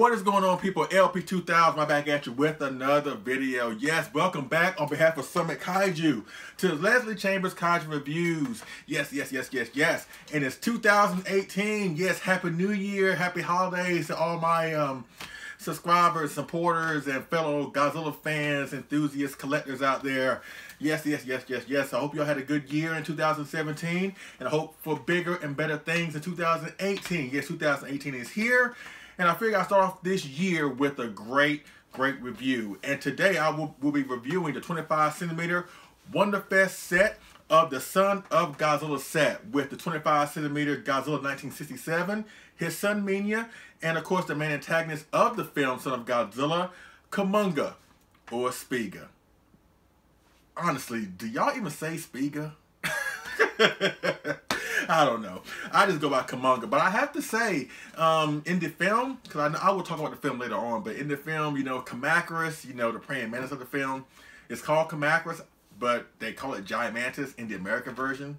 What is going on, people? LP2000, I'm back at you with another video. Yes, welcome back on behalf of Summit Kaiju to Leslie Chambers Kaiju Reviews. Yes. And it's 2018. Yes, Happy New Year, Happy Holidays to all my subscribers, supporters, and fellow Godzilla fans, enthusiasts, collectors out there. Yes. I hope y'all had a good year in 2017, and I hope for bigger and better things in 2018. Yes, 2018 is here. And I figured I'd start off this year with a great review. And today I will be reviewing the 25cm Wonderfest set of the Son of Godzilla set with the 25cm Godzilla 1967, his son Minya, and of course the main antagonist of the film, Son of Godzilla, Kumonga, or Spiga. Honestly, do y'all even say Spiga? I don't know. I just go by Kumonga. But I have to say, in the film, because I will talk about the film later on, but in the film, you know, Kamacuras, you know, the praying mantis of the film, it's called Kamacuras, but they call it Giant Mantis in the American version.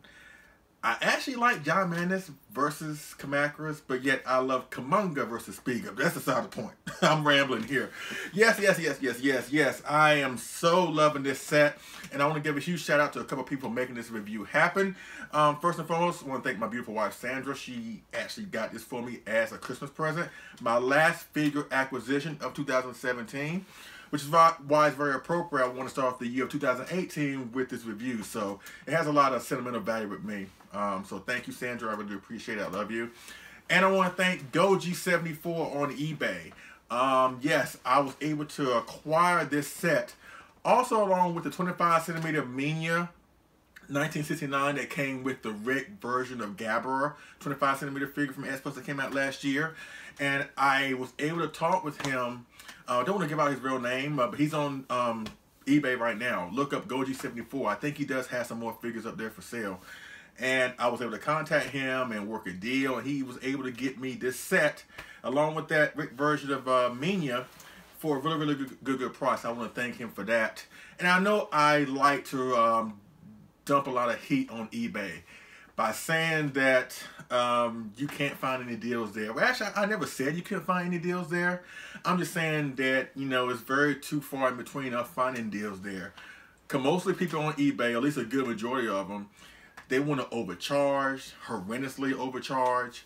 I actually like Giant Mantis versus Kamacuras, but yet I love Kumonga versus Spiga. That's beside the point. I'm rambling here. Yes. I am so loving this set, and I want to give a huge shout out to a couple people making this review happen. First and foremost, I want to thank my beautiful wife, Sandra. She actually got this for me as a Christmas present. My last figure acquisition of 2017. Which is why it's very appropriate. I want to start off the year of 2018 with this review. So it has a lot of sentimental value with me. So thank you, Sandra. I really appreciate it. I love you. And I want to thank Goji74 on eBay. Yes, I was able to acquire this set. Also along with the 25cm Minya 1969 that came with the Ric version of Gabara 25cm figure from S+ that came out last year. And I was able to talk with him. I don't want to give out his real name, but he's on eBay right now. Look up Goji74. I think he does have some more figures up there for sale. And I was able to contact him and work a deal, and he was able to get me this set along with that Ric version of Minya for a really good price. I want to thank him for that. And I know I like to dump a lot of heat on eBay by saying that you can't find any deals there. Well, actually, I never said you couldn't find any deals there. I'm just saying that, you know, it's very too far in between us finding deals there. Because mostly people on eBay, at least a good majority of them, they want to overcharge, horrendously overcharge.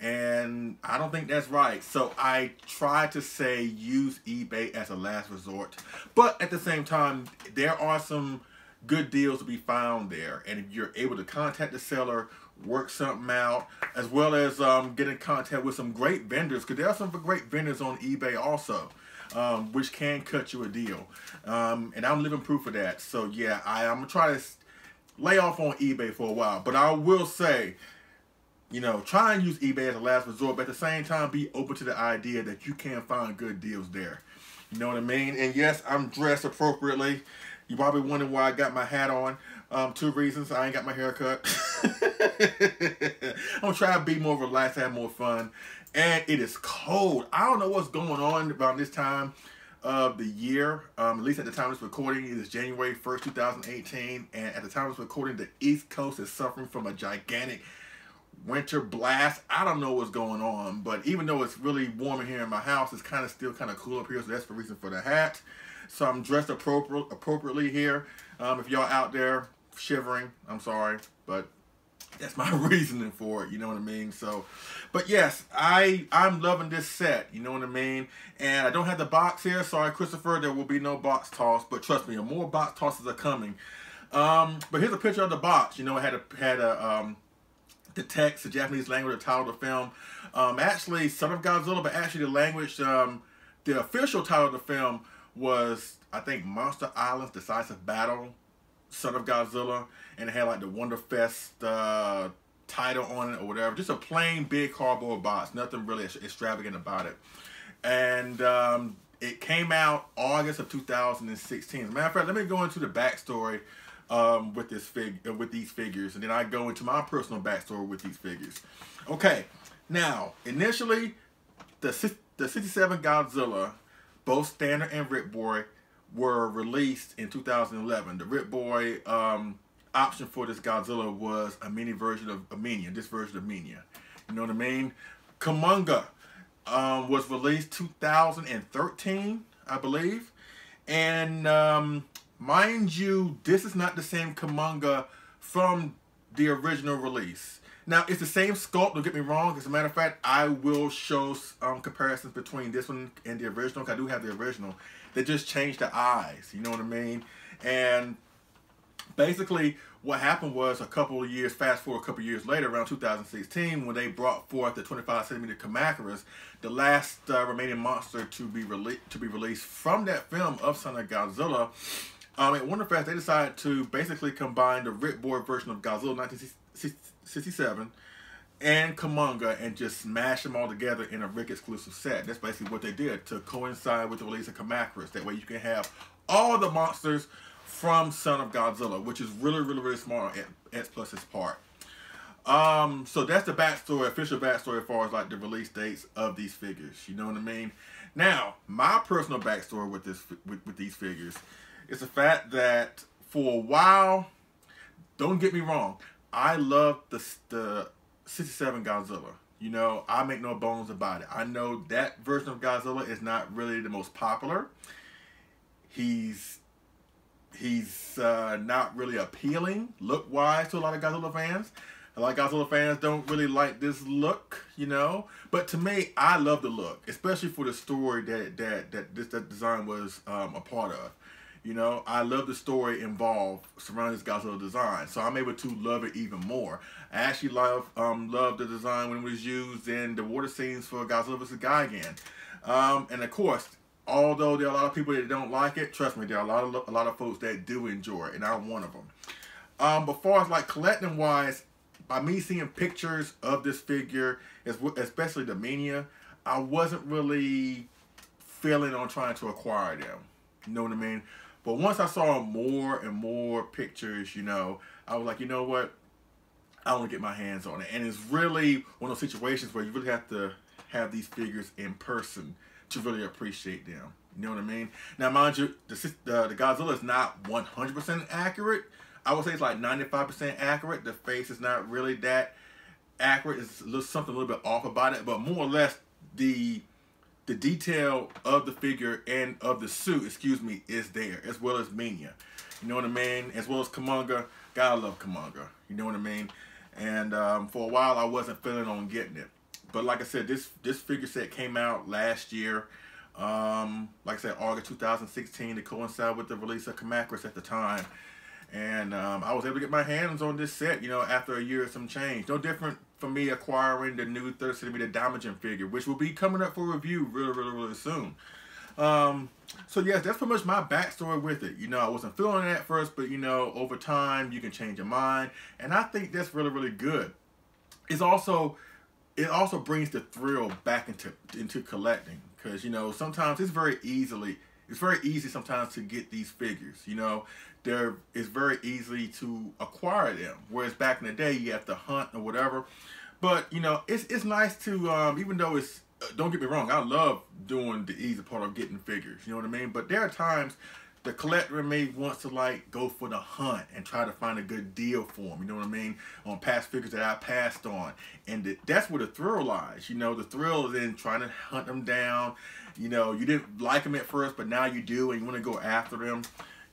And I don't think that's right. So I try to say use eBay as a last resort. But at the same time, there are some good deals to be found there, and if you're able to contact the seller, work something out, as well as get in contact with some great vendors, because there are some great vendors on eBay also, which can cut you a deal, and I'm living proof of that. So yeah, I'm gonna try to lay off on eBay for a while, but I will say, you know, try and use eBay as a last resort, but at the same time be open to the idea that you can find good deals there. You know what I mean? And yes, I'm dressed appropriately. You probably wondering why I got my hat on. Two reasons. I ain't got my hair cut. I'm going to try to be more relaxed, have more fun. And it is cold. I don't know what's going on about this time of the year. At least at the time of this recording, it is January 1st, 2018. And at the time of this recording, the East Coast is suffering from a gigantic winter blast. I don't know what's going on. But even though it's really warm in here in my house, it's still kind of cool up here. So that's the reason for the hat. So I'm dressed appropriately here. If y'all out there shivering, I'm sorry, but that's my reasoning for it. You know what I mean? So, but yes, I'm loving this set. You know what I mean? And I don't have the box here. Sorry, Christopher. There will be no box toss. But trust me, more box tosses are coming. But here's a picture of the box. You know, it had the text, the Japanese language, the title of the film. Actually, Son of Godzilla, but actually the language, the official title of the film was, I think, Monster Island's Decisive Battle, Son of Godzilla, and it had like the Wonderfest title on it or whatever. Just a plain big cardboard box, nothing really extravagant about it. And it came out August of 2016. As a matter of fact, let me go into the backstory with these figures, and then I go into my personal backstory with these figures. Okay, now initially the 67 Godzilla, both Standard and Ric Boy, were released in 2011. The Ric Boy option for this Godzilla was a mini version of Minya, this version of Minya. You know what I mean? Kumonga, was released 2013, I believe. And mind you, this is not the same Kumonga from the original release. Now, it's the same sculpt, don't get me wrong. As a matter of fact, I will show comparisons between this one and the original, because I do have the original. They just changed the eyes, you know what I mean? And basically, what happened was fast forward a couple of years later, around 2016, when they brought forth the 25cm Kamacuras, the last remaining monster to be released from that film of Son of Godzilla. At Wonderfest, they decided to basically combine the Ric Boy version of Godzilla 1967 and Kumonga and just smash them all together in a Ric exclusive set. That's basically what they did to coincide with the release of Kamacuras. That way you can have all the monsters from Son of Godzilla, which is really smart on X Plus's part. So that's the backstory, official backstory as far as like the release dates of these figures. You know what I mean? Now, my personal backstory with these figures is the fact that for a while, don't get me wrong, I love the 67 Godzilla. You know, I make no bones about it. I know that version of Godzilla is not really the most popular. He's not really appealing look-wise to a lot of Godzilla fans. A lot of Godzilla fans don't really like this look, you know. But to me, I love the look, especially for the story that this design was a part of. You know, I love the story involved surrounding this Godzilla design, so I'm able to love it even more. I actually love the design when it was used in the water scenes for Godzilla vs. Gigan. And of course, although there are a lot of people that don't like it, trust me, there are a lot of folks that do enjoy it, and I'm one of them. But far as like collecting wise, by me seeing pictures of this figure, especially the Minya, I wasn't really feeling on trying to acquire them. You know what I mean? But once I saw more and more pictures, you know, I was like, you know what? I want to get my hands on it. And it's really one of those situations where you really have to have these figures in person to really appreciate them. You know what I mean? Now, mind you, the Godzilla is not 100% accurate. I would say it's like 95% accurate. The face is not really that accurate. It's something a little bit off about it. But more or less, the detail of the figure and of the suit, is there, as well as Minya. You know what I mean? As well as Kumonga. Gotta love Kumonga. You know what I mean? And for a while, I wasn't feeling on getting it. But like I said, this figure set came out last year. Like I said, August 2016, to coincide with the release of Kamacuras at the time. And I was able to get my hands on this set, you know, after a year or some change. No different from me acquiring the new 30cm Damagen figure, which will be coming up for review really soon. So yes, that's pretty much my backstory with it. You know, I wasn't feeling it at first, but you know, over time you can change your mind, and I think that's really good. It also brings the thrill back into collecting, because you know, sometimes it's very easy sometimes to get these figures. You know, it's very easy to acquire them, whereas back in the day you have to hunt or whatever. But you know, it's nice to even though it's, don't get me wrong, I love doing the easy part of getting figures, you know what I mean? But there are times the collector in me wants to like go for the hunt and try to find a good deal for them, you know what I mean, on past figures that I passed on. And that's where the thrill lies. You know, the thrill is in trying to hunt them down. You know, you didn't like them at first, but now you do, and you want to go after them.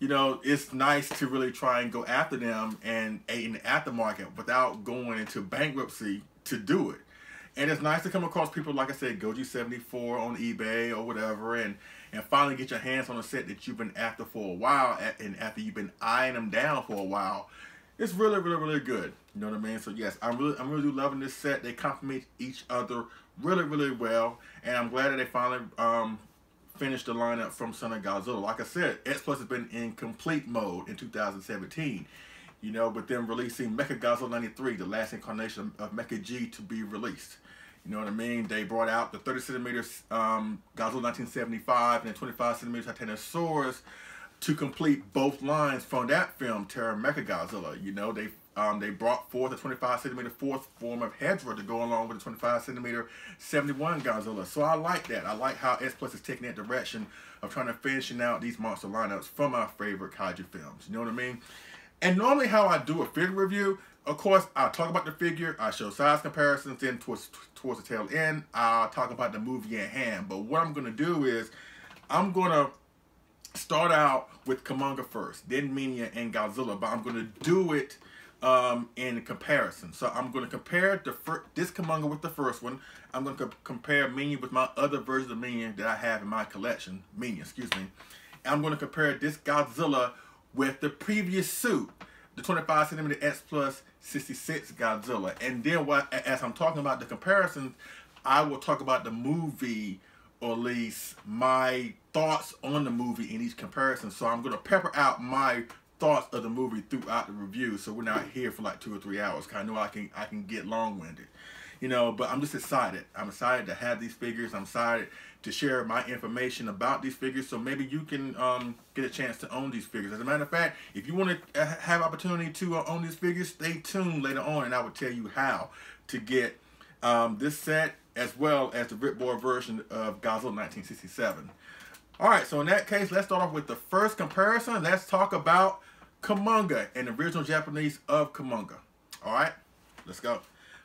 You know, it's nice to really try and go after them and in the aftermarket without going into bankruptcy to do it. And it's nice to come across people, like I said, Goji74 on eBay or whatever, and finally get your hands on a set that you've been after for a while, and after you've been eyeing them down for a while. It's really good. You know what I mean? So yes, I'm really loving this set. They complement each other really well, and I'm glad that they finally finished the lineup from Son of Godzilla. Like I said, X Plus has been in complete mode in 2017. You know, with them releasing Mechagodzilla 93, the last incarnation of Mecha G, to be released. You know what I mean? They brought out the 30cm Godzilla 1975 and the 25cm Titanosaurus to complete both lines from that film, Terra Mechagodzilla. You know, they brought forth the 25cm fourth form of Hedra to go along with the 25cm 71 Godzilla. So I like that. I like how X Plus is taking that direction of trying to finishing out these monster lineups from our favorite kaiju films. You know what I mean? And normally how I do a figure review, Of course, I'll talk about the figure, I'll show size comparisons, then towards the tail end, I'll talk about the movie at hand. But what I'm going to do is, I'm going to start out with Kumonga first, then Minya and Godzilla, but I'm going to do it in comparison. So I'm going to compare this Kumonga with the first one. I'm going to compare Minya with my other version of Minya that I have in my collection. Minya, excuse me. And I'm going to compare this Godzilla with the previous suit, the 25cm X Plus 66 Godzilla. And then as I'm talking about the comparison, I will talk about the movie, or at least my thoughts on the movie in each comparison. So I'm going to pepper out my thoughts of the movie throughout the review, so we're not here for like 2 or 3 hours, because I know I can get long-winded, you know. But I'm just excited. I'm excited to have these figures. I'm excited to share my information about these figures, so maybe you can get a chance to own these figures. As a matter of fact, if you want to have opportunity to own these figures, stay tuned later on, and I will tell you how to get this set, as well as the Ric Boy version of Godzilla 1967. Alright, so in that case, let's start off with the first comparison. Let's talk about Kumonga and the original Japanese of Kumonga. Alright, let's go.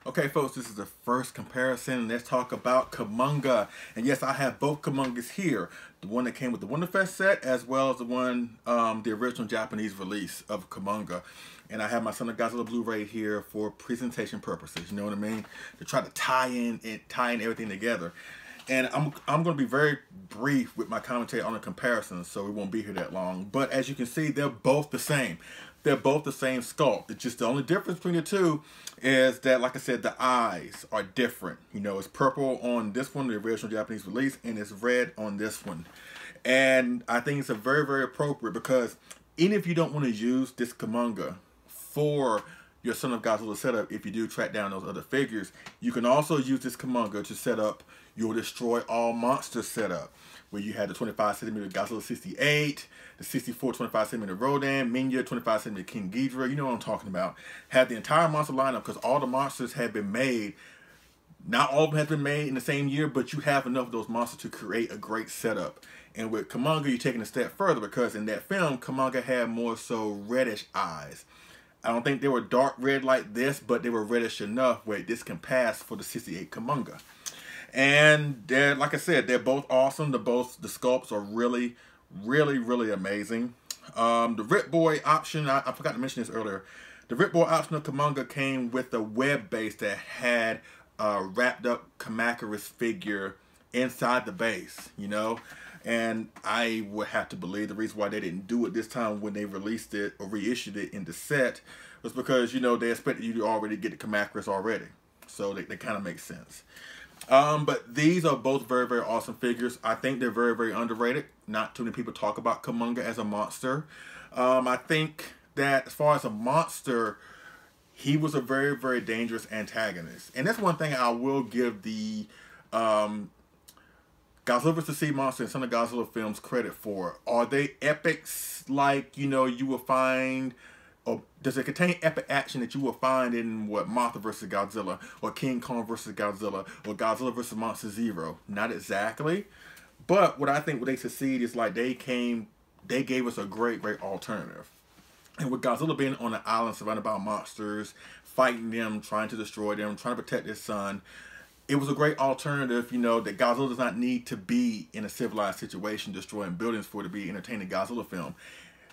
Okay, folks, this is the first comparison. Let's talk about Kumonga. And yes, I have both Kumongas here. The one that came with the Wonderfest set, as well as the one, the original Japanese release of Kumonga. And I have my Son of Godzilla Blu-ray here for presentation purposes. You know what I mean? To try to tie in everything together. And I'm going to be very brief with my commentary on the comparison, so we won't be here that long. But as you can see, they're both the same. They're both the same sculpt. It's just the only difference between the two is that, like I said, the eyes are different. You know, it's purple on this one, the original Japanese release, and it's red on this one. And I think it's a very, very appropriate, because even if you don't want to use this Kumonga for your Son of Godzilla setup, if you do track down those other figures, you can also use this Kumonga to set up your Destroy All Monsters setup, where you had the 25cm Godzilla 68, the 64 25cm Rodan, Minya 25cm King Ghidorah. You know what I'm talking about. Have the entire monster lineup, because all the monsters have been made. Not all of them have been made in the same year, but you have enough of those monsters to create a great setup. And with Kumonga, you're taking a step further, because in that film, Kumonga had more so reddish eyes. I don't think they were dark red like this, but they were reddish enough where this can pass for the 68 Kumonga. And they're, like I said, they're both awesome. The sculpts are really, really, really amazing. The Ric Boy option, I forgot to mention this earlier. The Ric Boy option of Kumonga came with a web base that had a wrapped up Kamacuras figure inside the base, you know. And I would have to believe the reason why they didn't do it this time when they released it or reissued it in the set was because, you know, they expected you to already get the Kamacuras already. So they kind of make sense. But these are both very, very awesome figures. I think they're very, very underrated. Not too many people talk about Kumonga as a monster. I think that as far as a monster, he was a very, very dangerous antagonist. And that's one thing I will give the Godzilla vs. Sea Monster and Son of Godzilla films credit for. Are they epics like, you know, you will find, or does it contain epic action that you will find in what, Mothra vs. Godzilla, or King Kong vs. Godzilla, or Godzilla vs. Monster Zero? Not exactly. But what I think where they succeed is like they gave us a great, great alternative. And with Godzilla being on an island surrounded by monsters, fighting them, trying to destroy them, trying to protect his son, it was a great alternative, you know, that Godzilla does not need to be in a civilized situation destroying buildings for it to be an entertaining Godzilla film.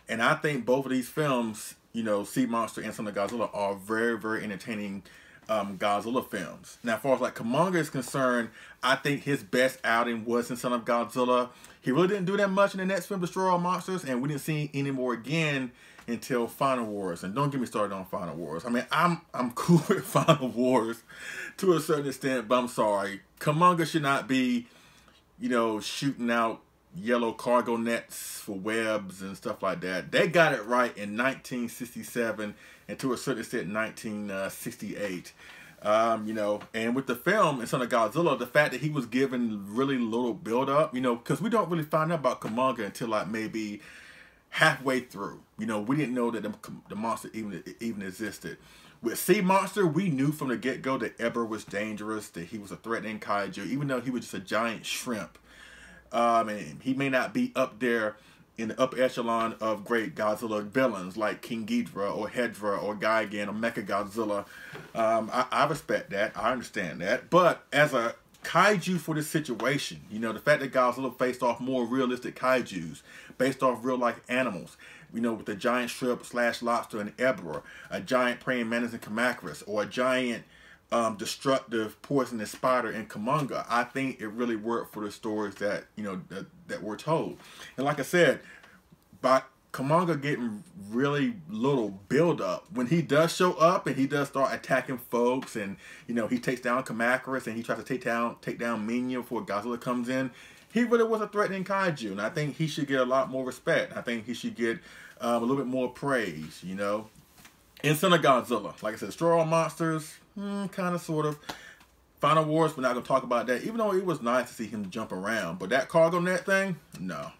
And I think both of these films, you know, Sea Monster and Son of Godzilla, are very, very entertaining Godzilla films. Now, as far as like Kumonga is concerned, I think his best outing was in Son of Godzilla. He really didn't do that much in the next film, Destroy All Monsters, and we didn't see any more again until Final Wars. And don't get me started on Final Wars. I mean, I'm cool with Final Wars to a certain extent, but I'm sorry. Kumonga should not be, you know, shooting out yellow cargo nets for webs and stuff like that. They got it right in 1967 and to a certain extent 1968. You know, and with the film and Son of Godzilla, the fact that he was given really little build up, you know, because we don't really find out about Kumonga until like maybe halfway through. You know, we didn't know that the monster even existed. With Sea Monster, we knew from the get-go that Eber was dangerous, that he was a threatening kaiju, even though he was just a giant shrimp. And he may not be up there in the upper echelon of great Godzilla villains like King Ghidorah or Hedra or Gigan or Mechagodzilla. I respect that. I understand that. But as a kaiju for this situation, you know, the fact that Godzilla faced off more realistic kaijus based off real life animals, you know, with the giant shrimp / lobster and Ebra, a giant praying mantis in Kamacuras, or a giant destructive poisonous spider in Kumonga, I think it really worked for the stories that, you know, that were told. And like I said, by Kumonga getting really little build up, when he does show up and he does start attacking folks, and you know, he takes down Kamacuras and he tries to take down Minya before Godzilla comes in, he really was a threatening kaiju, and I think he should get a lot more respect. I think he should get a little bit more praise, you know. In Son of Godzilla, like I said, Destroy All Monsters, kind of, sort of. Final Wars, we're not going to talk about that, even though it was nice to see him jump around. But that cargo net thing, no.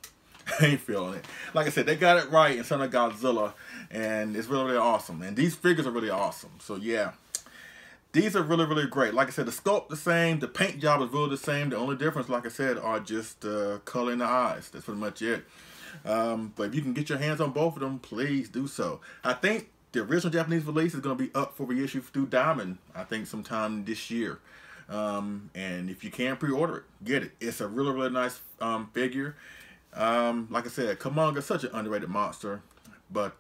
I ain't feeling it. Like I said, they got it right in Son of Godzilla, and it's really, really awesome. And these figures are really awesome. So, yeah. These are really, really great. Like I said, the sculpt the same, the paint job is really the same. The only difference, like I said, are just color in the eyes. That's pretty much it. But if you can get your hands on both of them, please do so. I think the original Japanese release is going to be up for reissue through Diamond, I think sometime this year. And if you can pre-order it, get it. It's a really, really nice figure. Like I said, Kumonga is such an underrated monster, but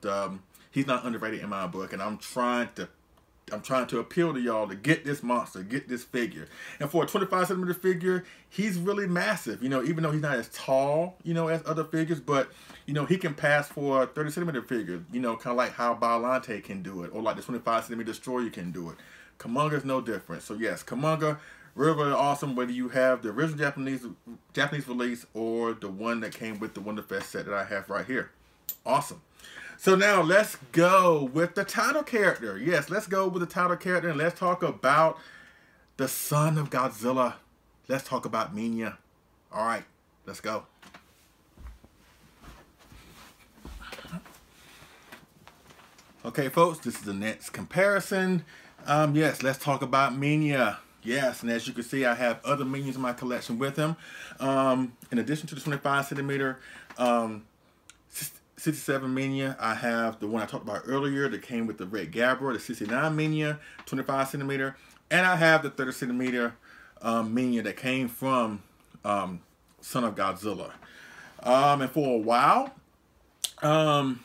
he's not underrated in my book, and I'm trying to appeal to y'all to get this monster, get this figure. And for a 25cm figure, he's really massive. You know, even though he's not as tall, you know, as other figures, but you know, he can pass for a 30cm figure. You know, kind of like how Biollante can do it, or like the 25cm Destroyer can do it. Kumonga is no different. So yes, Kumonga, really, really awesome. Whether you have the original Japanese release or the one that came with the Wonderfest set that I have right here, awesome. So now let's go with the title character. Yes, let's go with the title character, and let's talk about the son of Godzilla. Let's talk about Minya. All right, let's go. Okay, folks, this is the next comparison. Yes, let's talk about Minya. Yes, and as you can see, I have other Minyas in my collection with him. In addition to the 25cm 67 Minya, I have the one I talked about earlier that came with the Red Gabra, the 69 Minya, 25cm, and I have the 30cm Minya that came from Son of Godzilla. And for a while, I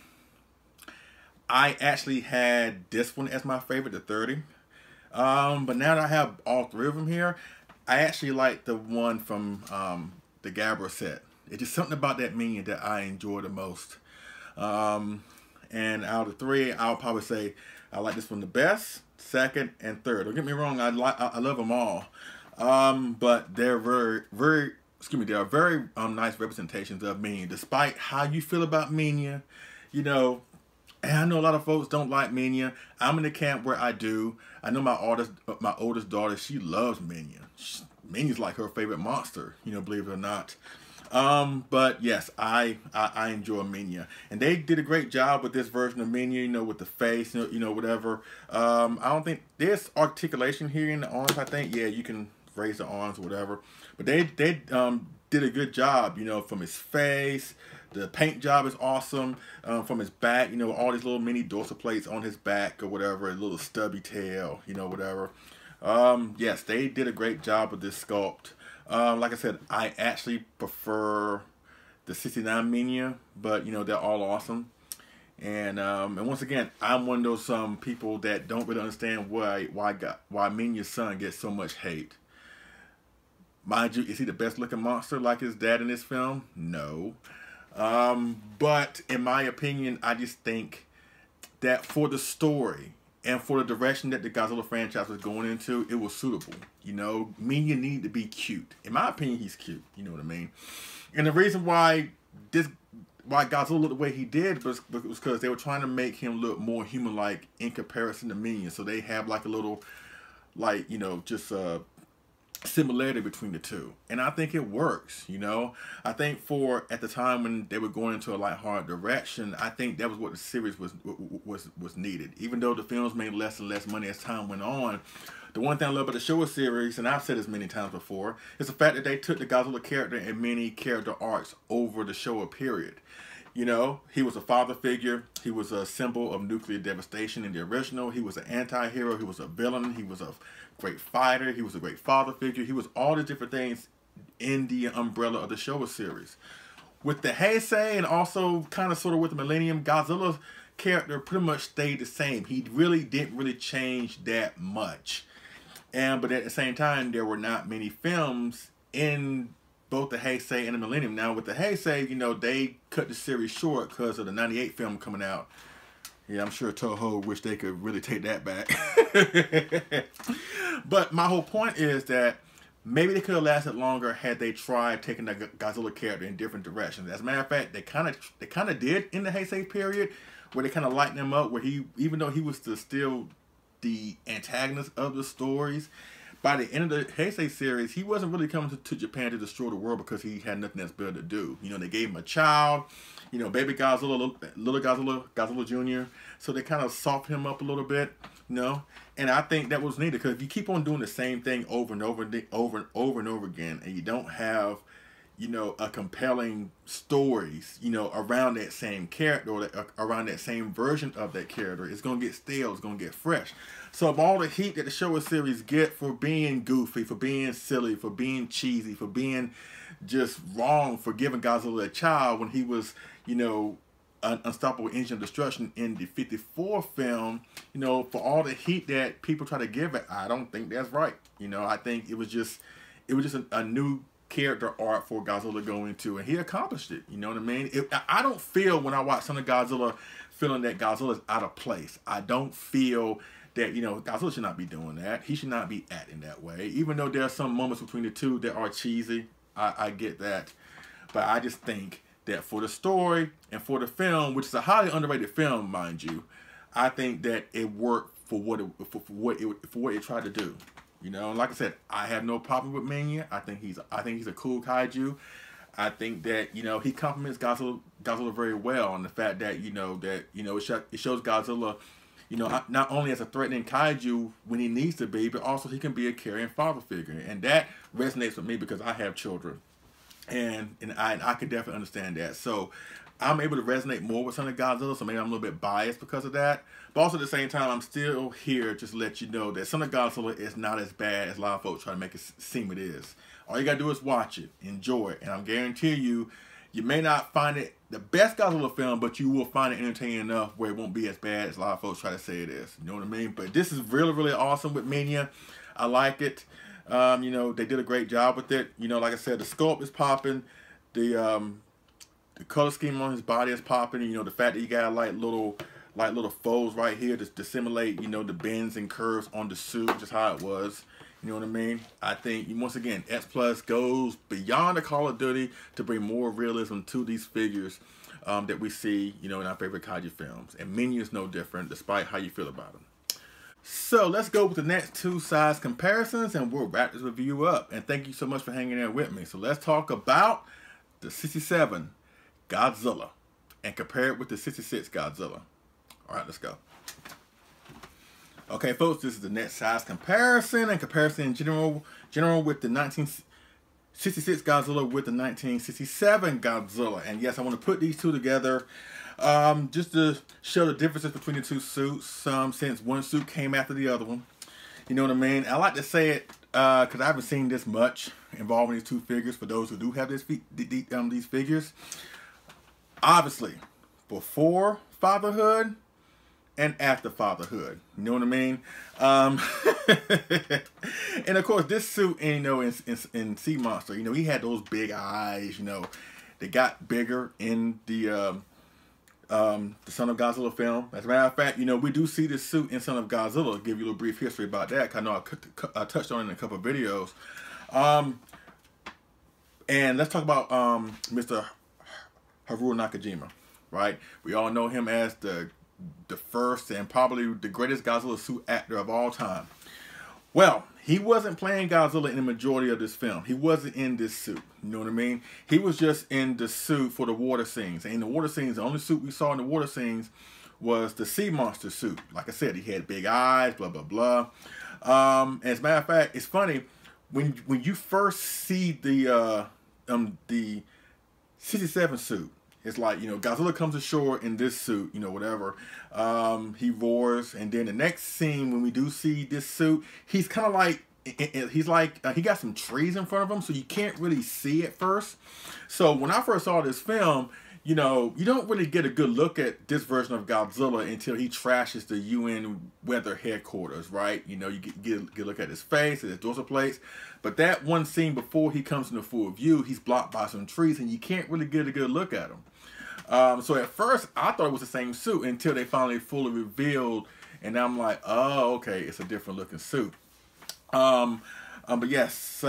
actually had this one as my favorite, the 30. But now that I have all three of them here, I actually like the one from the Gabra set. It's just something about that Minya that I enjoy the most. And out of the three, I'll probably say I like this one the best, second, and third. Don't get me wrong, I love them all. But they're very nice representations of Minya. Despite how you feel about Minya, you know, and I know a lot of folks don't like Minya. I'm in the camp where I do. I know my oldest daughter, she loves Minya. Minya's like her favorite monster, you know, believe it or not. But yes, I enjoy Minya, and they did a great job with this version of Minya, you know, with the face, you know, whatever. I don't think there's articulation here in the arms. I think, yeah, you can raise the arms or whatever, but they did a good job, you know, from his face. The paint job is awesome. From his back, you know, all these little mini dorsal plates on his back or whatever, a little stubby tail, you know, whatever. Yes, they did a great job with this sculpt. Like I said, I actually prefer the 69 Minya, but you know, they're all awesome. And once again, I'm one of those people that don't really understand why Minya's son gets so much hate. Mind you, is he the best looking monster like his dad in this film? No. But in my opinion, I just think that for the story and for the direction that the Godzilla franchise was going into, it was suitable. You know, Minya needed to be cute. In my opinion, he's cute. You know what I mean? And the reason why Godzilla looked the way he did was because they were trying to make him look more human-like in comparison to Minya. So they have like a little, like, you know, just similarity between the two, and I think it works. You know, I think for at the time when they were going into a lighthearted direction, I think that was what the series was needed. Even though the films made less and less money as time went on, the one thing I love about the Showa series, and I've said this many times before, is the fact that they took the Godzilla character and many character arcs over the Showa period. You know, he was a father figure. He was a symbol of nuclear devastation in the original. He was an anti-hero. He was a villain. He was a great fighter. He was a great father figure. He was all the different things in the umbrella of the Showa series. With the Heisei and also kind of sort of with the Millennium, Godzilla's character pretty much stayed the same. He really didn't really change that much. But at the same time, there were not many films in both the Heisei and the Millennium. Now, with the Heisei, you know, they cut the series short because of the 98 film coming out. Yeah, I'm sure Toho wish they could really take that back. But my whole point is that maybe they could have lasted longer had they tried taking the Godzilla character in different directions. As a matter of fact, they kind of did in the Heisei period, where they kind of lightened him up, where he, even though he was still the antagonist of the stories, by the end of the Heisei series, he wasn't really coming to Japan to destroy the world because he had nothing else better to do. You know, they gave him a child, you know, baby Godzilla, little Godzilla, Godzilla Jr. So they kind of softened him up a little bit, you know. And I think that was needed, because if you keep on doing the same thing over and over again, and you don't have, you know, a compelling stories, you know, around that same character, or around that same version of that character, it's going to get stale, it's going to get fresh. So of all the heat that the Showa series get for being goofy, for being silly, for being cheesy, for being just wrong, for giving Godzilla a child when he was, you know, an unstoppable engine of destruction in the 54 film, you know, for all the heat that people try to give it, I don't think that's right. You know, I think it was just a new character arc for Godzilla going to, and he accomplished it. You know what I mean? I don't feel, when I watch Son of Godzilla, feeling that Godzilla is out of place. I don't feel that, you know, Godzilla should not be doing that. He should not be acting that way. Even though there are some moments between the two that are cheesy, I get that. But I just think that for the story and for the film, which is a highly underrated film, mind you, I think that it worked for what it tried to do. You know, like I said, I have no problem with Minya. I think he's a cool kaiju. I think that, you know, he complements Godzilla very well, on the fact that, you know, it shows Godzilla, you know, not only as a threatening kaiju when he needs to be, but also he can be a caring father figure, and that resonates with me because I have children, and I could definitely understand that. So I'm able to resonate more with Son of Godzilla, so maybe I'm a little bit biased because of that. But also at the same time, I'm still here just to let you know that Son of Godzilla is not as bad as a lot of folks try to make it seem it is. All you gotta do is watch it, enjoy it, and I'm guaranteeing you, you may not find it the best Godzilla film, but you will find it entertaining enough where it won't be as bad as a lot of folks try to say it is. You know what I mean? But this is really, really awesome with Minya. I like it. You know, they did a great job with it. You know, like I said, the sculpt is popping. The color scheme on his body is popping. You know, the fact that you got like little folds right here to simulate, you know, the bends and curves on the suit, just how it was. You know what I mean? I think, once again, X Plus goes beyond the Call of Duty to bring more realism to these figures that we see, you know, in our favorite kaiju films. And Minya is no different, despite how you feel about them. So let's go with the next two size comparisons, and we'll wrap this review up. And thank you so much for hanging there with me. So let's talk about the 67 Godzilla and compare it with the 66 Godzilla. All right, let's go. Okay, folks, this is the next size comparison, and comparison in general with the 1966 Godzilla with the 1967 Godzilla. And yes, I want to put these two together just to show the differences between the two suits, since one suit came after the other one. You know what I mean? I like to say it because I haven't seen this much involving these two figures. For those who do have these figures, obviously, before fatherhood and after fatherhood, you know what I mean? And of course, this suit, you know, in Sea Monster, you know, he had those big eyes. You know, they got bigger in the Son of Godzilla film. As a matter of fact, you know, we do see this suit in Son of Godzilla. I'll give you a little brief history about that, because I know I touched on it in a couple of videos. And let's talk about Mr. Haruo Nakajima, right? We all know him as the first and probably the greatest Godzilla suit actor of all time. Well, he wasn't playing Godzilla in the majority of this film. He wasn't in this suit. You know what I mean? He was just in the suit for the water scenes. And in the water scenes, the only suit we saw in the water scenes was the Sea Monster suit. Like I said, he had big eyes, blah, blah, blah. As a matter of fact, it's funny, when you first see the 67 suit, It's like, you know, Godzilla comes ashore in this suit, you know, whatever. He roars, and then the next scene when we do see this suit, he's kind of like, he got some trees in front of him, so you can't really see at first. So when I first saw this film, you know, you don't really get a good look at this version of Godzilla until he trashes the UN weather headquarters, right? You know, you get a look at his face and his dorsal plates. But that one scene before he comes into full view, he's blocked by some trees, and you can't really get a good look at him. So at first, I thought it was the same suit until they finally fully revealed, and I'm like, oh, okay, it's a different looking suit. But yes,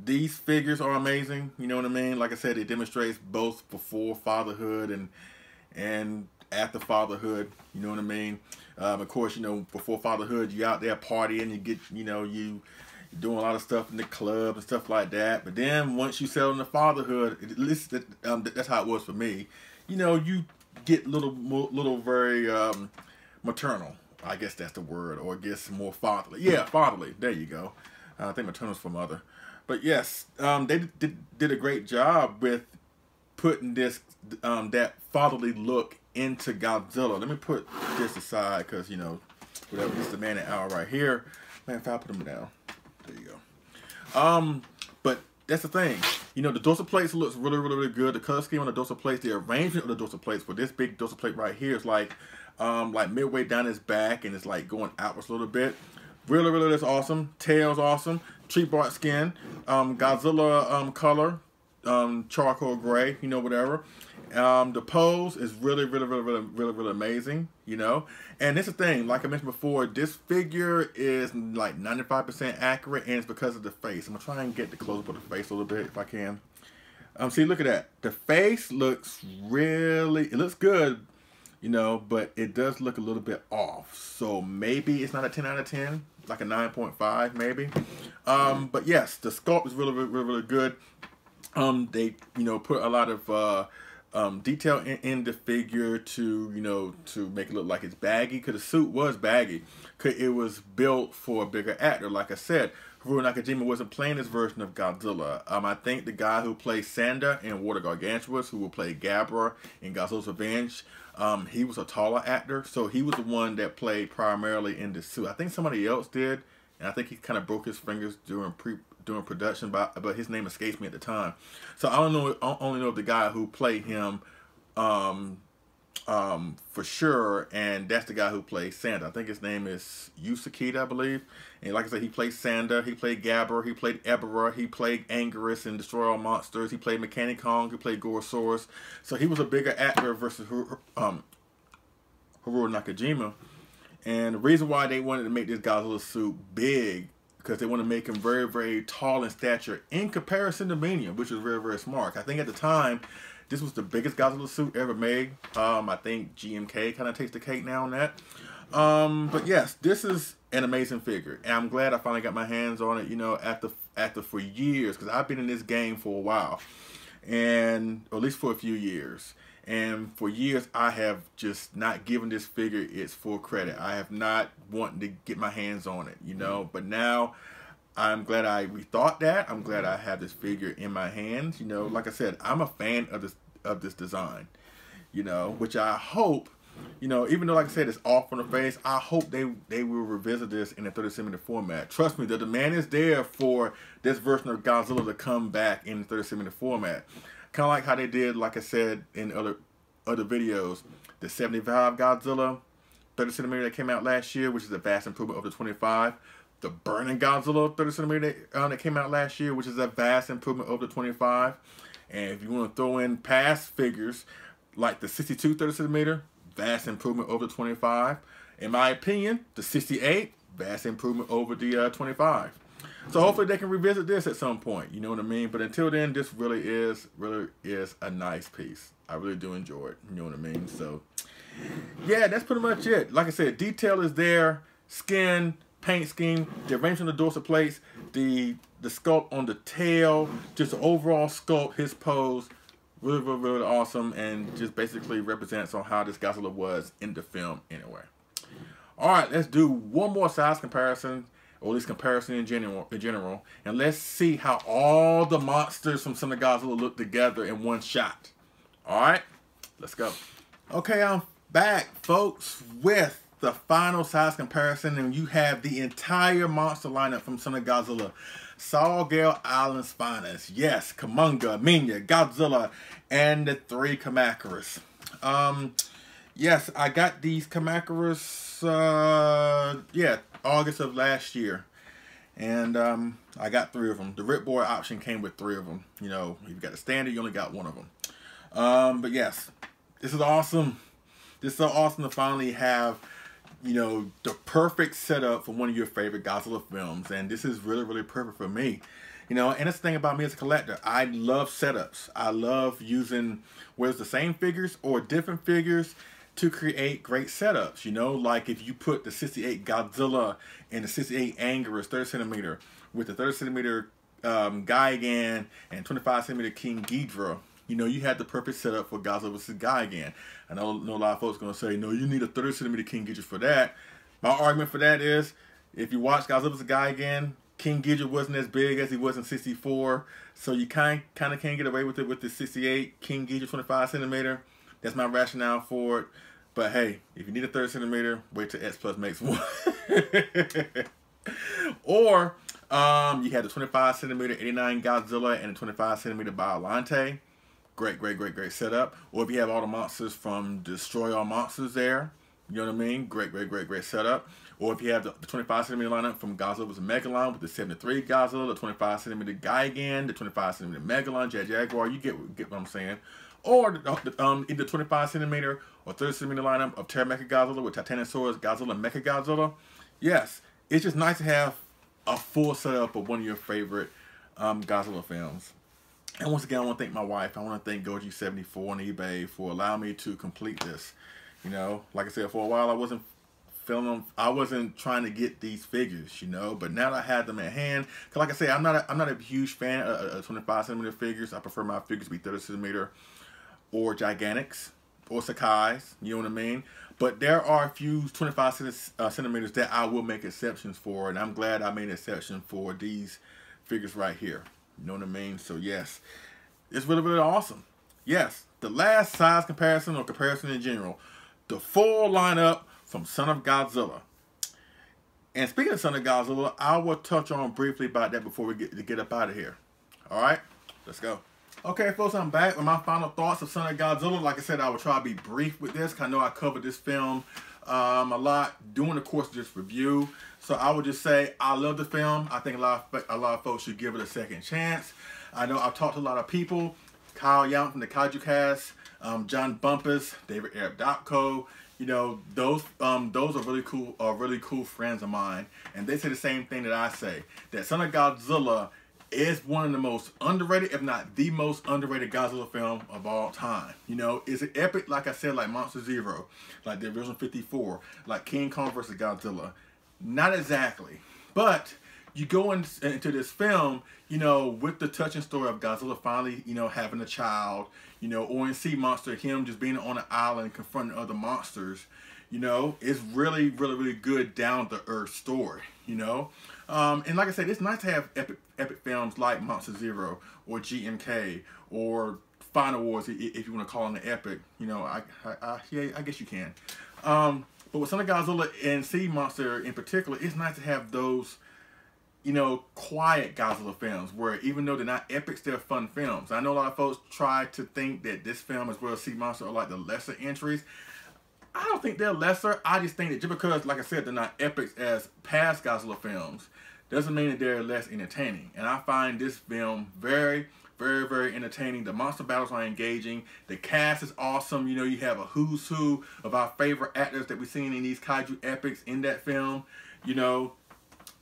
these figures are amazing. You know what I mean? Like I said, it demonstrates both before fatherhood and after fatherhood. You know what I mean? Of course, you know, before fatherhood, you out there partying, you get, you know, you doing a lot of stuff in the club and stuff like that. But then once you settle into fatherhood, at least that's how it was for me. You know, you get little very maternal. I guess that's the word, or it gets more fatherly. Yeah, fatherly. There you go. I think maternal's for mother. But yes, they did a great job with putting this that fatherly look into Godzilla. Let me put this aside because, you know, whatever. This is the man and hour right here. Man, if I put him down, there you go. But that's the thing. You know, the dorsal plates looks really good. The color scheme on the dorsal plates, the arrangement of the dorsal plates for this big dorsal plate right here is like midway down his back, and it's like going outwards a little bit. Really that's awesome. Tail's awesome. Tree bark skin. Godzilla color. Charcoal gray. You know, whatever. The pose is really amazing. You know, and it's the thing. Like I mentioned before, this figure is like 95% accurate, and it's because of the face. I'm gonna try and get the close up of the face a little bit if I can. See, look at that. The face looks it looks good. You know, but it does look a little bit off. So maybe it's not a 10 out of 10, like a 9.5 maybe. But yes, the sculpt is really good. They, you know, put a lot of detail in the figure to, you know, to make it look like it's baggy, because the suit was baggy. Cause it was built for a bigger actor. Like I said, Haruo Nakajima wasn't playing this version of Godzilla. I think the guy who plays Sanda in Water Gargantuous, who will play Gabra in Godzilla's Revenge, he was a taller actor, so he was the one that played primarily in the suit. I think somebody else did, and I think he kind of broke his fingers during production, but his name escapes me at the time. So I only know the guy who played him for sure, and that's the guy who plays Sanda. I think his name is Yusukita, I believe. And like I said, he played Sanda, he played Gabra, he played Ebera, he played Anguirus in Destroy All Monsters, he played Mechanic Kong, he played Gorosaurus. So he was a bigger actor versus Haruo Nakajima. And the reason why they wanted to make this Godzilla suit big, because they want to make him very tall in stature in comparison to Minya, which is very smart. I think at the time, this was the biggest Godzilla suit ever made. I think GMK kind of takes the cake now on that. But yes, this is an amazing figure, and I'm glad I finally got my hands on it. You know, after for years, because I've been in this game for a while, and or at least for a few years. And for years, I have just not given this figure its full credit. I have not wanted to get my hands on it, you know. But now, I'm glad I rethought that. I'm glad I have this figure in my hands. You know, like I said, I'm a fan of this design. You know, which I hope, you know, even though, like I said, it's off on the face, I hope they will revisit this in a 30cm format. Trust me, the demand is there for this version of Godzilla to come back in the 30cm format. Kind of like how they did, like I said in other videos, the 75 Godzilla 30cm that came out last year, which is a vast improvement over the 25. The Burning Godzilla 30cm that came out last year, which is a vast improvement over the 25. And if you want to throw in past figures like the 62 30cm, vast improvement over the 25. In my opinion, the 68, vast improvement over the 25. So hopefully they can revisit this at some point, you know what I mean? But until then, this really is a nice piece. I really do enjoy it, you know what I mean? So yeah, that's pretty much it. Like I said, detail is there, skin, paint scheme, the arrangement of the dorsal plates, the sculpt on the tail, just the overall sculpt, his pose, really awesome, and just basically represents on how this Godzilla was in the film anyway. All right, let's do one more size comparison, or at least comparison in general, and let's see how all the monsters from Son of Godzilla look together in one shot. All right. Let's go. Okay, I'm back, folks, with the final size comparison, and you have the entire monster lineup from Son of Godzilla. Salgale Island's finest. Yes, Kumonga, Minya, Godzilla, and the 3 Kamacuras. Yes, I got these Kamacuras, August of last year. And I got 3 of them. The Ric Boy option came with 3 of them. You know, if you got the standard, you only got 1 of them. But yes, this is awesome. This is so awesome to finally have, you know, the perfect setup for one of your favorite Godzilla films. And this is really, really perfect for me. You know, and that's the thing about me as a collector. I love setups. I love using, whether it's the same figures or different figures, to create great setups. You know, like if you put the 68 Godzilla and the 68 Anguirus 30cm with the 30cm Gigan and 25cm King Ghidorah, you know, you had the perfect setup for Godzilla vs. Gigan. I know a lot of folks are going to say, no, you need a 30cm King Ghidorah for that. My argument for that is, if you watch Godzilla vs. Gigan, King Ghidorah wasn't as big as he was in 64, so you kind of can't get away with it with the 68 King Ghidorah 25cm. That's my rationale for it. But hey, if you need a 30cm, wait till X Plus makes one. Or you had the 25cm 89 Godzilla and the 25cm Biollante. Great setup. Or if you have all the monsters from Destroy All Monsters there, you know what I mean? Great setup. Or if you have the 25cm lineup from Godzilla vs. Megalon with the 73 Godzilla, the 25cm Gigan, the 25cm Megalon, Jet Jaguar, you get what I'm saying. Or either 25cm or 30cm lineup of Terra Mecha Godzilla with Titanosaurus Godzilla and Mecha Godzilla. Yes, it's just nice to have a full setup of one of your favorite Godzilla films. And once again, I want to thank my wife. I want to thank Goji74 on eBay for allowing me to complete this. You know, like I said, for a while I wasn't trying to get these figures, you know, but now that I had them at hand, cause like I say, I'm not a huge fan of 25cm figures. I prefer my figures to be 30cm or Gigantics or Sakai's, you know what I mean? But there are a few 25 centimeters that I will make exceptions for, and I'm glad I made an exception for these figures right here. You know what I mean? So yes, it's really, really awesome. Yes, the last size comparison or comparison in general, the full lineup from Son of Godzilla. And speaking of Son of Godzilla, I will touch on briefly about that before we get up out of here. All right, let's go. Okay, folks, I'm back with my final thoughts of Son of Godzilla. Like I said, I will try to be brief with this, because I know I covered this film a lot during the course of this review. So I would just say I love the film. I think a lot of folks should give it a second chance. I know I've talked to a lot of people. Kyle Young from the Kaiju cast, John Bumpus, David Arab.co. You know, those are really cool friends of mine, and they say the same thing that I say, that Son of Godzilla is one of the most underrated, if not the most underrated Godzilla film of all time. You know, it's an epic, like I said, like Monster Zero, like the original 54, like King Kong vs. Godzilla. Not exactly, but you go into this film, you know, with the touching story of Godzilla finally, you know, having a child, you know, or in Sea Monster, him just being on an island confronting other monsters. You know, it's really good down-to-earth story, you know. And like I said, it's nice to have epic films like Monster Zero or GMK or Final Wars, if you want to call it an epic. You know, yeah, I guess you can. But with Son of Godzilla and Sea Monster in particular, it's nice to have those, you know, quiet Godzilla films where even though they're not epics, they're fun films. I know a lot of folks try to think that this film as well as Sea Monster are like the lesser entries. I don't think they're lesser. I just think that just because, like I said, they're not epics as past Godzilla films, doesn't mean that they're less entertaining. And I find this film very entertaining. The monster battles are engaging. The cast is awesome. You know, you have a who's who of our favorite actors that we've seen in these kaiju epics in that film. You know,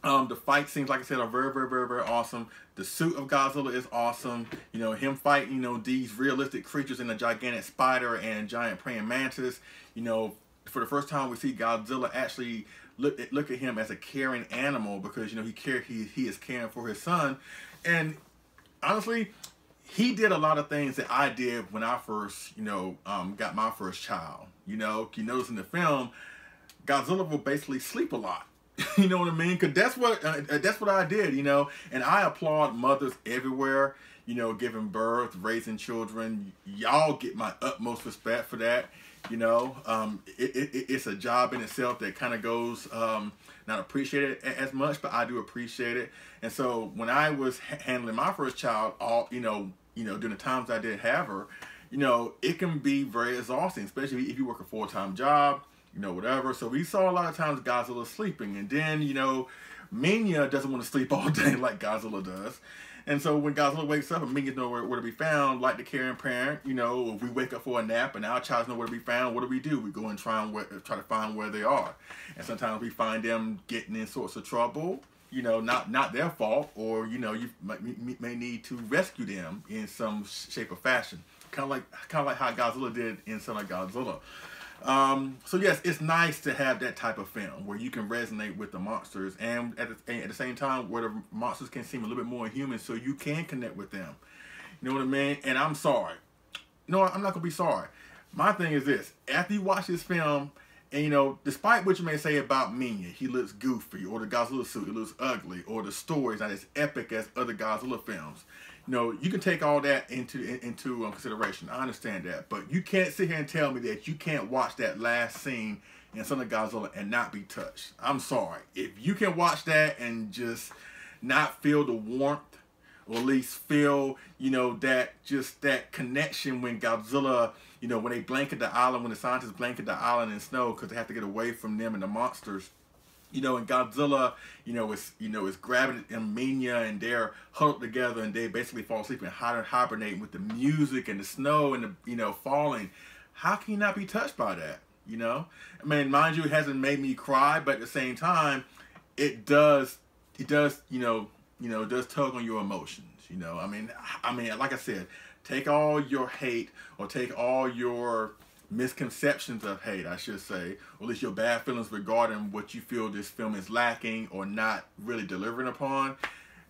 the fight scenes, like I said, are very awesome. The suit of Godzilla is awesome. You know, him fighting, you know, these realistic creatures in a gigantic spider and giant praying mantis. You know, for the first time we see Godzilla actually look at him as a caring animal, because, you know, he is caring for his son. And honestly, he did a lot of things that I did when I first, you know, got my first child. You know, you notice in the film, Godzilla will basically sleep a lot. You know what I mean? Because that's what I did, you know. And I applaud mothers everywhere, you know, giving birth, raising children. Y'all get my utmost respect for that. You know, it's a job in itself that kind of goes not appreciated as much, but I do appreciate it. And so when I was handling my first child, during the times I did have her, you know, it can be very exhausting, especially if you work a full-time job, you know, whatever. So we saw a lot of times Godzilla sleeping, and then, you know, Minya doesn't want to sleep all day like Godzilla does. And so when Godzilla wakes up and Minya's nowhere where to be found, like the caring parent, you know, if we wake up for a nap and our child's nowhere to be found, what do? We go and try to find where they are. And sometimes we find them getting in sorts of trouble, you know, not their fault, or, you know, you may need to rescue them in some shape or fashion. Kind of like how Godzilla did in Son of Godzilla. So yes, it's nice to have that type of film where you can resonate with the monsters, and at the same time where the monsters can seem a little bit more human, so you can connect with them. You know what I mean? And I'm sorry. No, I'm not gonna be sorry. My thing is this: after you watch this film, and you know, despite what you may say about Minya, he looks goofy, or the Godzilla suit, it looks ugly, or the story is not as epic as other Godzilla films. You know, you can take all that into consideration. I understand that. But you can't sit here and tell me that you can't watch that last scene in Son of Godzilla and not be touched. I'm sorry. If you can watch that and just not feel the warmth, or at least feel, you know, that connection when Godzilla, you know, when they blanket the island, when the scientists blanket the island in snow because they have to get away from them and the monsters. You know, and Godzilla, you know, is grabbing Minya, and they're huddled together, and they basically fall asleep and hibernate with the music and the snow and the, you know, falling. How can you not be touched by that? You know, I mean, mind you, it hasn't made me cry, but at the same time, it does, it does tug on your emotions. You know, I mean, like I said, take all your hate, or take all your misconceptions of hate, I should say, or at least your bad feelings regarding what you feel this film is lacking or not really delivering upon.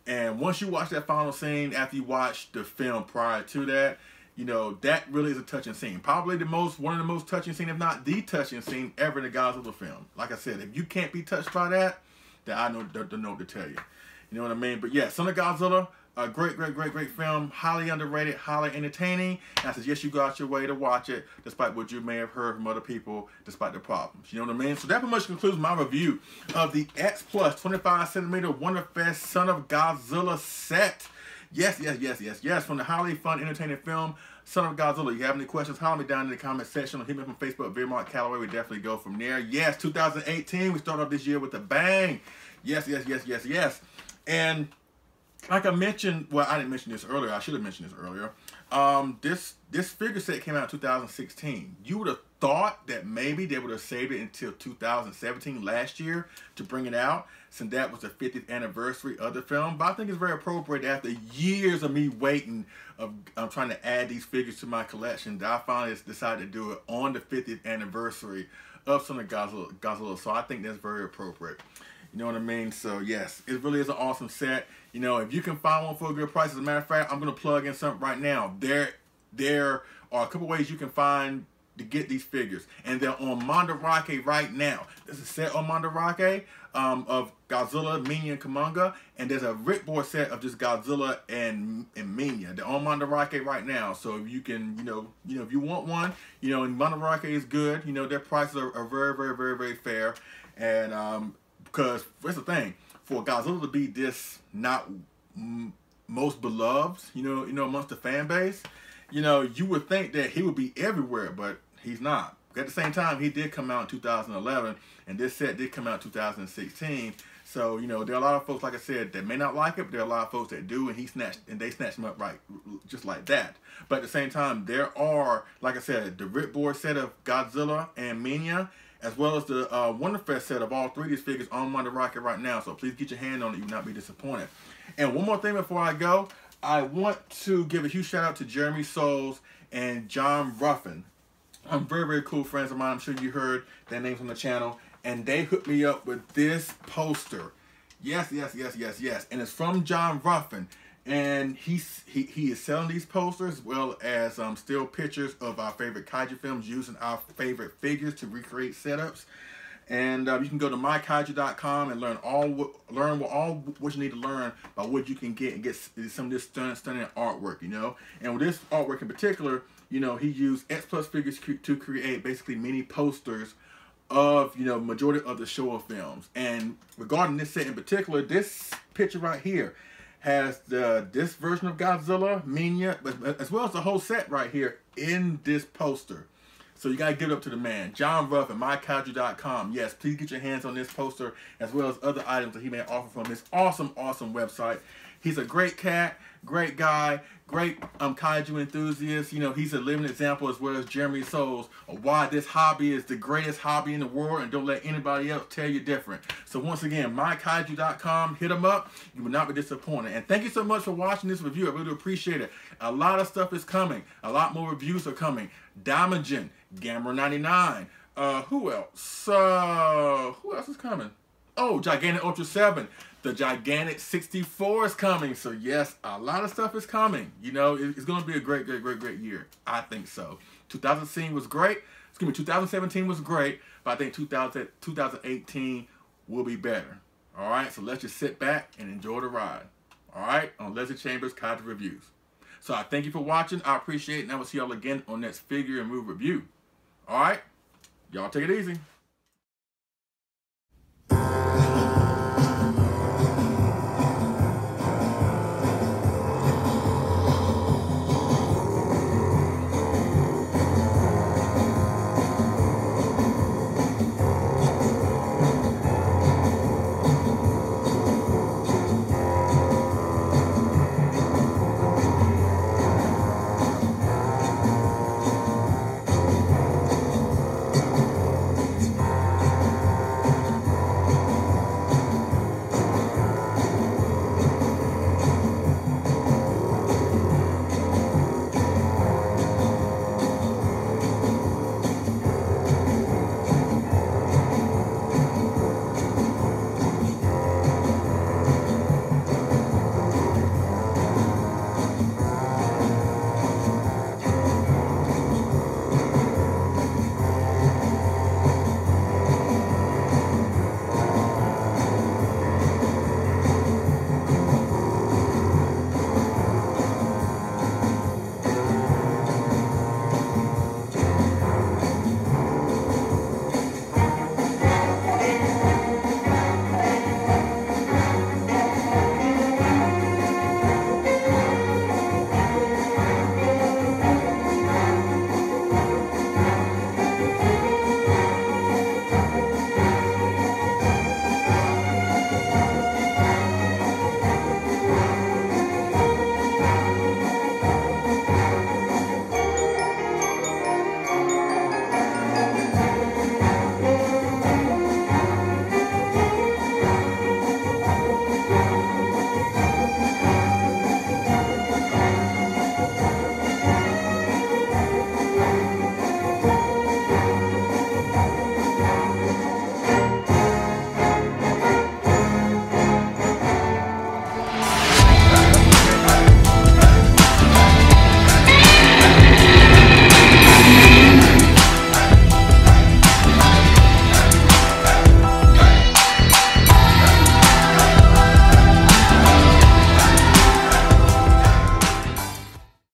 And once you watch that final scene, after you watch the film prior to that, you know, that really is a touching scene. Probably one of the most touching scene, if not the touching scene ever in a Godzilla film. Like I said, if you can't be touched by that, then I don't know what to tell you. You know what I mean? But yeah, Son of Godzilla, a great film, highly underrated, highly entertaining. And I suggest you go out your way to watch it, despite what you may have heard from other people, despite the problems. You know what I mean? So that pretty much concludes my review of the X Plus 25cm Wonderfest Son of Godzilla set. Yes, from the highly fun, entertaining film, Son of Godzilla. You have any questions, holler me down in the comment section, or hit me up on Facebook, Veermark Calloway. We definitely go from there. Yes, 2018, we start off this year with a bang. Yes. And like I mentioned, well, I didn't mention this earlier. I should have mentioned this earlier. This figure set came out in 2016. You would have thought that maybe they would have saved it until 2017, last year, to bring it out, since that was the 50th anniversary of the film. But I think it's very appropriate that after years of me waiting, of trying to add these figures to my collection, that I finally decided to do it on the 50th anniversary of Son of Godzilla. So I think that's very appropriate. You know what I mean? So yes, it really is an awesome set. You know, if you can find one for a good price, as a matter of fact, I'm going to plug in something right now. There are a couple ways you can find to get these figures, and they're on Mandarake right now. There's a set on Mandarake of Godzilla, Minya, and Kumonga, and there's a Ric Boy set of just Godzilla and Minya. They're on Mandarake right now, so if you can, you know, if you want one, you know, and Mandarake is good. You know, their prices are very fair, and because that's the thing, for Godzilla to be this not most beloved, you know, amongst the fan base, you know, you would think that he would be everywhere, but he's not. At the same time, he did come out in 2011, and this set did come out in 2016. So, you know, there are a lot of folks, like I said, that may not like it, but there are a lot of folks that do, and they snatched him up right, just like that. But at the same time, there are, like I said, the Ric Boy set of Godzilla and Minya, as well as the Wonderfest set of all three of these figures on Mandarake right now. So please get your hand on it. You will not be disappointed. And one more thing before I go, I want to give a huge shout out to Jeremy Souls and John Ruffin. I'm very cool friends of mine. I'm sure you heard their names on the channel. And they hooked me up with this poster. Yes. And it's from John Ruffin. And he is selling these posters, as well as still pictures of our favorite kaiju films, using our favorite figures to recreate setups. And you can go to mykaiju.com and learn what you need to learn about what you can get and get some of this stunning artwork, you know. And with this artwork in particular, you know, he used X Plus figures to create basically mini posters of, you know, majority of the Showa films. And regarding this set in particular, this picture right here has this version of Godzilla, Minya, but as well as the whole set right here in this poster. So you gotta give it up to the man, John Ruff at mykaiju.com. Yes, please get your hands on this poster as well as other items that he may offer from his awesome website. He's a great cat, great guy, great kaiju enthusiast. You know, he's a living example as well as Jeremy Souls of why this hobby is the greatest hobby in the world, and don't let anybody else tell you different. So once again, mykaiju.com, hit him up. You will not be disappointed. And thank you so much for watching this review. I really appreciate it. A lot of stuff is coming. A lot more reviews are coming. Diamonds, Gamma 99. Who else? Who else is coming? Oh, Gigantic Ultra 7. The Gigantic 64 is coming. So yes, a lot of stuff is coming. You know, it's going to be a great year. I think so. 2017 was great. 2017 was great, but I think 2018 will be better. All right, so let's just sit back and enjoy the ride. All right, on Leslie Chambers Kaiju Reviews. So I thank you for watching. I appreciate it, and I will see y'all again on next figure and move review. All right, y'all take it easy.